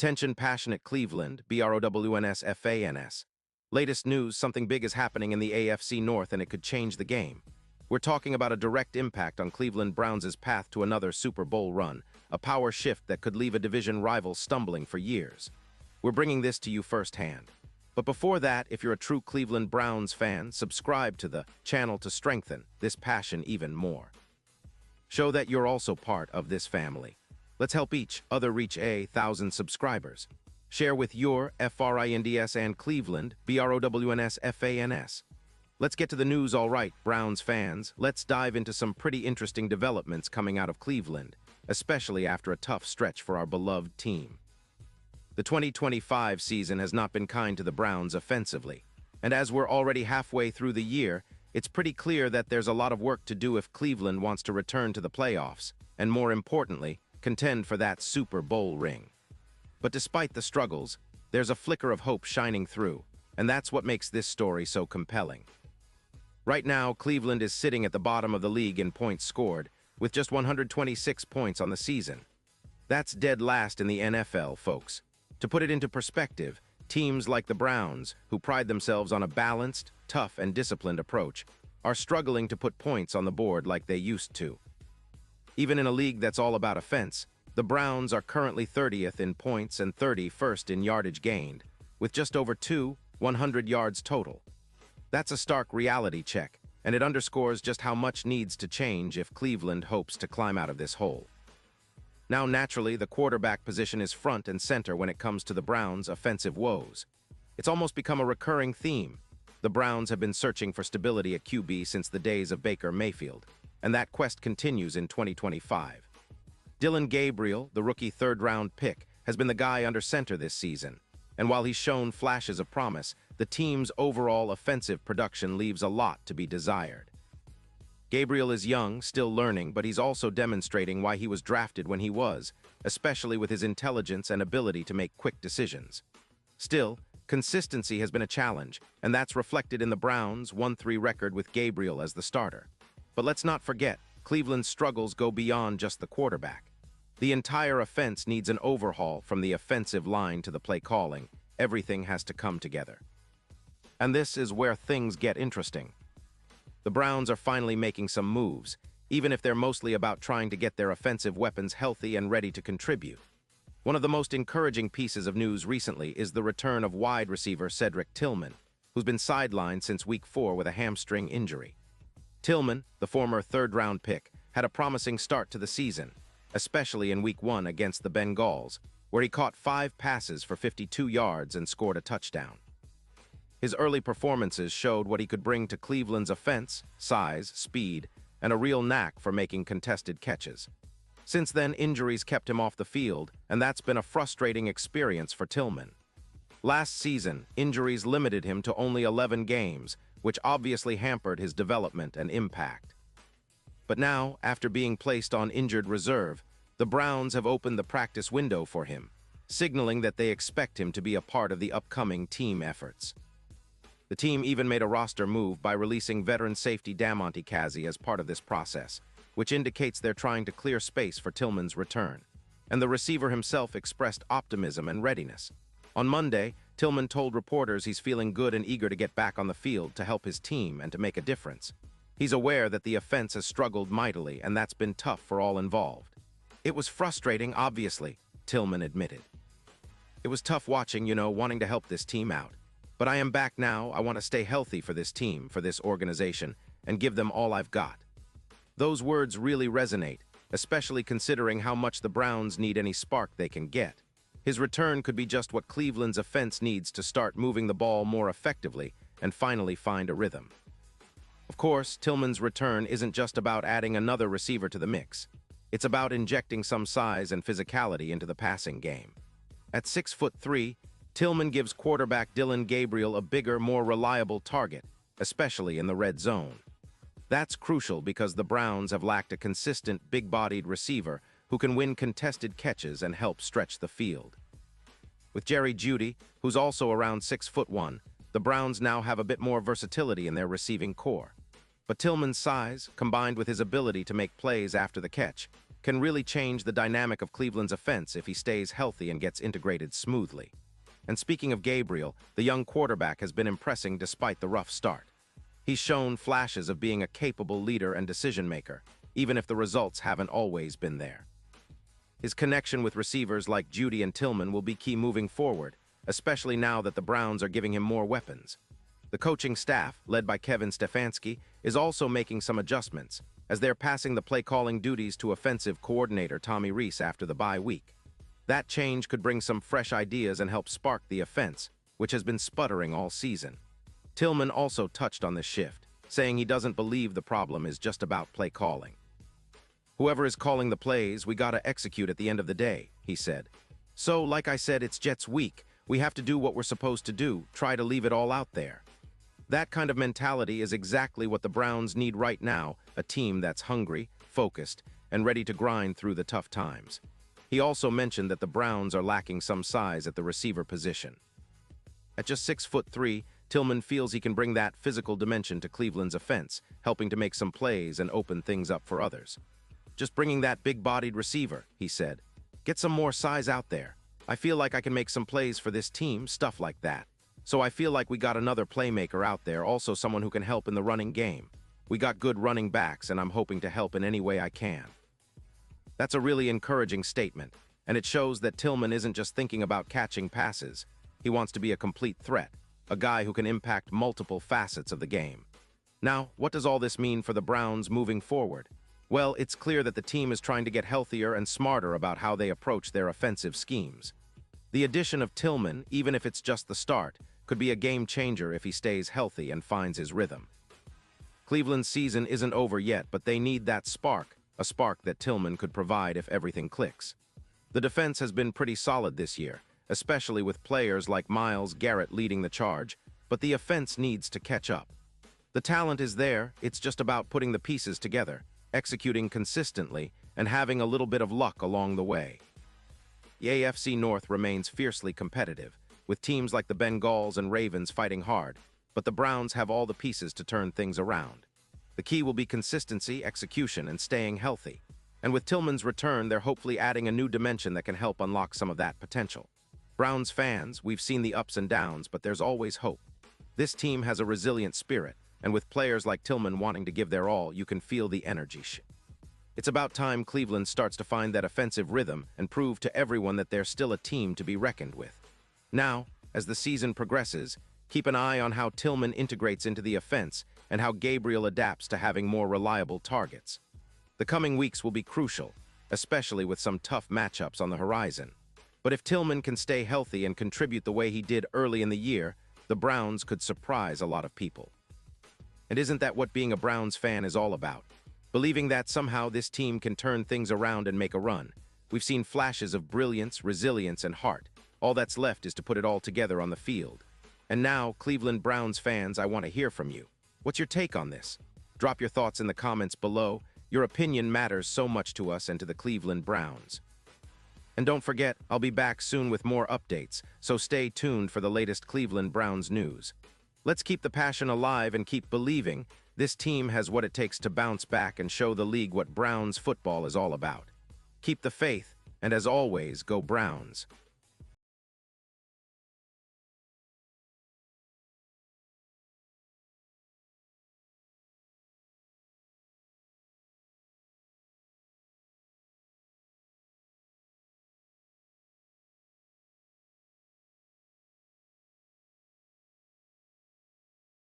Attention passionate Cleveland, BROWNS. Latest news, something big is happening in the AFC North and it could change the game. We're talking about a direct impact on Cleveland Browns' path to another Super Bowl run, a power shift that could leave a division rival stumbling for years. We're bringing this to you firsthand. But before that, if you're a true Cleveland Browns fan, subscribe to the channel to strengthen this passion even more. Show that you're also part of this family. Let's help each other reach 1,000 subscribers. Share with your FRINDS and Cleveland, BROWNS. Let's get to the news, all right, Browns fans. Let's dive into some pretty interesting developments coming out of Cleveland, especially after a tough stretch for our beloved team. The 2025 season has not been kind to the Browns offensively, and as we're already halfway through the year, it's pretty clear that there's a lot of work to do if Cleveland wants to return to the playoffs, and more importantly, contend for that Super Bowl ring. But despite the struggles, there's a flicker of hope shining through, and that's what makes this story so compelling. Right now, Cleveland is sitting at the bottom of the league in points scored, with just 126 points on the season. That's dead last in the NFL, folks. To put it into perspective, teams like the Browns, who pride themselves on a balanced, tough, and disciplined approach, are struggling to put points on the board like they used to. Even in a league that's all about offense, the Browns are currently 30th in points and 31st in yardage gained, with just over 100 yards total. That's a stark reality check, and it underscores just how much needs to change if Cleveland hopes to climb out of this hole. Now, naturally, the quarterback position is front and center when it comes to the Browns' offensive woes. It's almost become a recurring theme. The Browns have been searching for stability at QB since the days of Baker Mayfield, and that quest continues in 2025. Dillon Gabriel, the rookie third-round pick, has been the guy under center this season, and while he's shown flashes of promise, the team's overall offensive production leaves a lot to be desired. Gabriel is young, still learning, but he's also demonstrating why he was drafted when he was, especially with his intelligence and ability to make quick decisions. Still, consistency has been a challenge, and that's reflected in the Browns' 1-3 record with Gabriel as the starter. But let's not forget, Cleveland's struggles go beyond just the quarterback. The entire offense needs an overhaul from the offensive line to the play calling. Everything has to come together. And this is where things get interesting. The Browns are finally making some moves, even if they're mostly about trying to get their offensive weapons healthy and ready to contribute. One of the most encouraging pieces of news recently is the return of wide receiver Cedric Tillman, who's been sidelined since Week 4 with a hamstring injury. Tillman, the former third-round pick, had a promising start to the season, especially in Week 1 against the Bengals, where he caught 5 passes for 52 yards and scored a touchdown. His early performances showed what he could bring to Cleveland's offense: size, speed, and a real knack for making contested catches. Since then, injuries kept him off the field, and that's been a frustrating experience for Tillman. Last season, injuries limited him to only 11 games, which obviously hampered his development and impact. But now, after being placed on injured reserve, the Browns have opened the practice window for him, signaling that they expect him to be a part of the upcoming team efforts. The team even made a roster move by releasing veteran safety Damontae Kazee as part of this process, which indicates they're trying to clear space for Tillman's return. And the receiver himself expressed optimism and readiness. On Monday, Tillman told reporters he's feeling good and eager to get back on the field to help his team and to make a difference. He's aware that the offense has struggled mightily, and that's been tough for all involved. It was frustrating, obviously, Tillman admitted. It was tough watching, wanting to help this team out. But I am back now. I want to stay healthy for this team, for this organization, and give them all I've got. Those words really resonate, especially considering how much the Browns need any spark they can get. His return could be just what Cleveland's offense needs to start moving the ball more effectively and finally find a rhythm. Of course, Tillman's return isn't just about adding another receiver to the mix. It's about injecting some size and physicality into the passing game. At 6'3", Tillman gives quarterback Dillon Gabriel a bigger, more reliable target, especially in the red zone. That's crucial because the Browns have lacked a consistent, big-bodied receiver who can win contested catches and help stretch the field. With Jerry Jeudy, who's also around 6'1", the Browns now have a bit more versatility in their receiving core. But Tillman's size, combined with his ability to make plays after the catch, can really change the dynamic of Cleveland's offense if he stays healthy and gets integrated smoothly. And speaking of Gabriel, the young quarterback has been impressing despite the rough start. He's shown flashes of being a capable leader and decision-maker, even if the results haven't always been there. His connection with receivers like Jeudy and Tillman will be key moving forward, especially now that the Browns are giving him more weapons. The coaching staff, led by Kevin Stefanski, is also making some adjustments, as they're passing the play-calling duties to offensive coordinator Tommy Rees after the bye week. That change could bring some fresh ideas and help spark the offense, which has been sputtering all season. Tillman also touched on this shift, saying he doesn't believe the problem is just about play calling. "Whoever is calling the plays, we gotta execute at the end of the day," he said. "So, like I said, it's Jets week. We have to do what we're supposed to do, try to leave it all out there." That kind of mentality is exactly what the Browns need right now, a team that's hungry, focused, and ready to grind through the tough times. He also mentioned that the Browns are lacking some size at the receiver position. At just 6'3", Tillman feels he can bring that physical dimension to Cleveland's offense, helping to make some plays and open things up for others. "Just bringing that big-bodied receiver," he said. "Get some more size out there. I feel like I can make some plays for this team, stuff like that. So I feel like we got another playmaker out there, also someone who can help in the running game. We got good running backs, and I'm hoping to help in any way I can." That's a really encouraging statement, and it shows that Tillman isn't just thinking about catching passes. He wants to be a complete threat, a guy who can impact multiple facets of the game. Now, what does all this mean for the Browns moving forward? Well, it's clear that the team is trying to get healthier and smarter about how they approach their offensive schemes. The addition of Tillman, even if it's just the start, could be a game changer if he stays healthy and finds his rhythm. Cleveland's season isn't over yet, but they need that spark, a spark that Tillman could provide if everything clicks. The defense has been pretty solid this year, especially with players like Myles Garrett leading the charge, but the offense needs to catch up. The talent is there, it's just about putting the pieces together, executing consistently, and having a little bit of luck along the way. The AFC North remains fiercely competitive, with teams like the Bengals and Ravens fighting hard, but the Browns have all the pieces to turn things around. The key will be consistency, execution, and staying healthy. And with Tillman's return, they're hopefully adding a new dimension that can help unlock some of that potential. Browns fans, we've seen the ups and downs, but there's always hope. This team has a resilient spirit, and with players like Tillman wanting to give their all, you can feel the energy. It's about time Cleveland starts to find that offensive rhythm and prove to everyone that they're still a team to be reckoned with. Now, as the season progresses, keep an eye on how Tillman integrates into the offense and how Gabriel adapts to having more reliable targets. The coming weeks will be crucial, especially with some tough matchups on the horizon. But if Tillman can stay healthy and contribute the way he did early in the year, the Browns could surprise a lot of people. And isn't that what being a Browns fan is all about? Believing that somehow this team can turn things around and make a run. We've seen flashes of brilliance, resilience, and heart. All that's left is to put it all together on the field. And now, Cleveland Browns fans, I want to hear from you. What's your take on this? Drop your thoughts in the comments below. Your opinion matters so much to us and to the Cleveland Browns. And don't forget, I'll be back soon with more updates, so stay tuned for the latest Cleveland Browns news. Let's keep the passion alive and keep believing. This team has what it takes to bounce back and show the league what Browns football is all about. Keep the faith, and as always, go Browns.